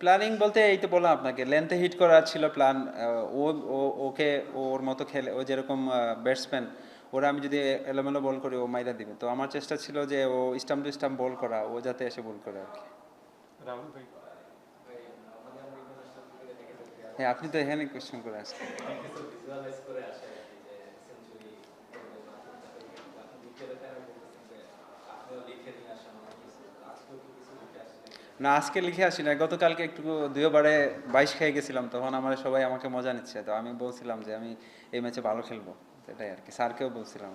Planning বলতে এই তো বললাম আপনাকে, লেন্থে হিট করার ছিল প্ল্যান। ও ওকে ওর মতো খেলে, ও যেরকম ব্যাটসম্যান, ওরা আমি যদি এলোমেলো বল করি ও মাইরা দিবে। তো আমার চেষ্টা ছিল যে ও স্টাম্প টু স্টাম্প বল করা, ও যাতে এসে বল করে আর কি। রাহুল ভাই। হ্যাঁ, আপনি তো এখানে কোয়েশ্চেন করে আসছেন। না, আজকে লিখে আসি না, গতকালকে একটু 2 ওভারে 22 খেয়ে গেছিলাম, তখন আমার সবাই আমাকে মজা নিচ্ছে। তো আমি বলছিলাম যে আমি এই ম্যাচে ভালো খেলবো, এটাই আর কি, স্যারকেও বলছিলাম।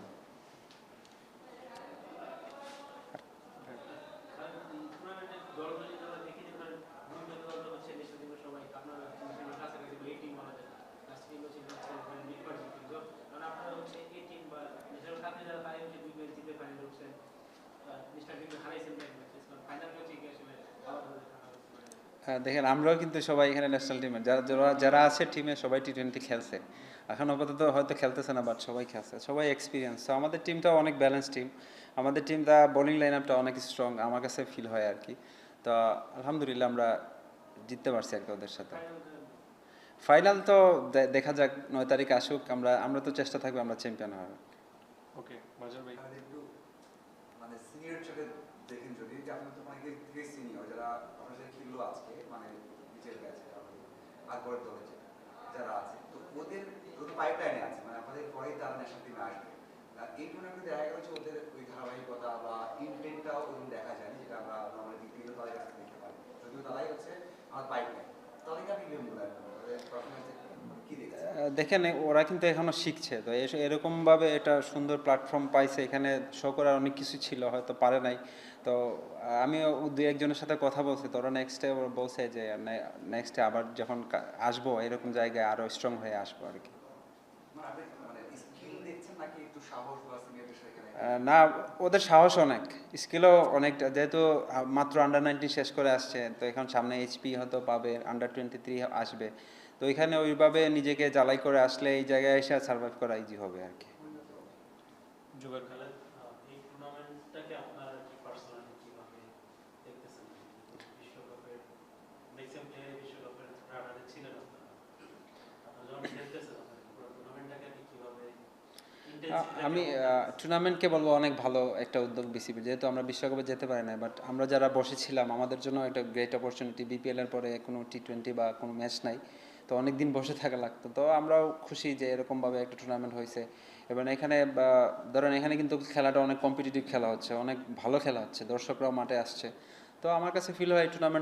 হ্যাঁ, দেখেন আমরাও কিন্তু সবাই এখানে ন্যাশনাল টিমে যারা যারা যারা আছে টিমে সবাই টি20 খেলছে। এখন আপাতত হয়তো খেলতেছে না, বাট সবাই খেলছে, সবাই এক্সপিরিয়েন্স। তো আমাদের টিমটা অনেক ব্যালেন্স টিম। আমাদের টিমটা বোলিং লাইন আপটা অনেক স্ট্রং আমার কাছে ফিল হয় আর কি। তো আলহামদুলিল্লাহ আমরা জিততে পারছি আর কি ওদের সাথে। ফাইনাল তো দেখা যাক, 9 তারিখ আসুক, আমরা আমরা তো চেষ্টা থাকবে আমরা চ্যাম্পিয়ন হওয়ার। ওকে, মাজর ভাই। তাহলে একটু মানে সিনিয়র চোখে দেখেন যদি, যে আপনার তো অনেকে থেকে সিনিয়র যারা আপনার সাথে খেললো আজকে, মানে নিচের ব্যাচে আকবরের দলে যারা আছে, তো ওদের ওদের পাইপলাইনে আছে, মানে আপনাদের পরেই তারা ন্যাশনাল টিমে আসবে। এই টুর্নামেন্টে দেখা গেল যে ওদের ওই ধারাবাহিকতা বা ইনটেনটাও ওরকম দেখা যায়নি, যেটা আমরা নর্মালি দিক তাদের কাছে দেখতে পারি। যদিও তারাই হচ্ছে আমার পাইপলাইন। তাদেরকে আপনি কিভাবে মূল্যায়ন করেন, তাদের পারফরমেন্সে কি দেখেছেন? দেখেন ওরা কিন্তু এখনো শিখছে, তো এরকমভাবে এটা সুন্দর প্ল্যাটফর্ম পাইছে, এখানে শো করার অনেক কিছু ছিল, হয়তো পারে নাই। তো আমিও 2-1জনের সাথে কথা বলছি, তো ওরা নেক্সটে বলছে যে নেক্সটে আবার যখন আসবো এরকম জায়গায় আরও স্ট্রং হয়ে আসবো আর কি। মানে আপনি মানে স্কিল দেখছেন নাকি একটু সাহস বা সিনিয়রদের সাথে এখানে? না, ওদের সাহস অনেক, স্কিলও অনেকটা, যেহেতু মাত্র আন্ডার 19 শেষ করে আসছে, তো এখন সামনে এইচপি হয়তো পাবে, আন্ডার 23 আসবে। তো এখানে ওইভাবে নিজেকে জ্বালাই করে আসলে এই জায়গায় এসে সার্ভাইভ করা ইজি হবে আর কি। জুগার। এই টুর্নামেন্টটাকে আপনারা কি পার্সোনালি কিভাবে দেখতেছেন? বিশ্বকাপের ম্যাক্সিমাম প্লেয়ার বিশ্বকাপের রাডারে ছিলেন আপনারা, আপনারা যখন খেলতেছেন পুরো টুর্নামেন্টটাকে আপনি কিভাবে আমি ইন্টেন্সিটিটা কেমন দেখতেছেন? টুর্নামেন্টকে বলবো অনেক ভালো একটা উদ্যোগ বিসিবি, যেহেতু আমরা বিশ্বকাপে যেতে পারি না, বাট আমরা যারা বসেছিলাম আমাদের জন্য একটা গ্রেট অপরচুনিটি। বিপিএলের পরে কোনো টি20 বা কোনো ম্যাচ নাই, তো অনেক দিন বসে থাকা লাগতো। তো আমরাও খুশি যে এরকমভাবে একটা টুর্নামেন্ট হয়েছে। এবং এখানে ধরেন এখানে কিন্তু খেলাটা অনেক কম্পিটিটিভ খেলা হচ্ছে, অনেক ভালো খেলা হচ্ছে, দর্শকরাও মাঠে আসছে। তো আমার কাছে ফিল হয় টুর্নামেন্ট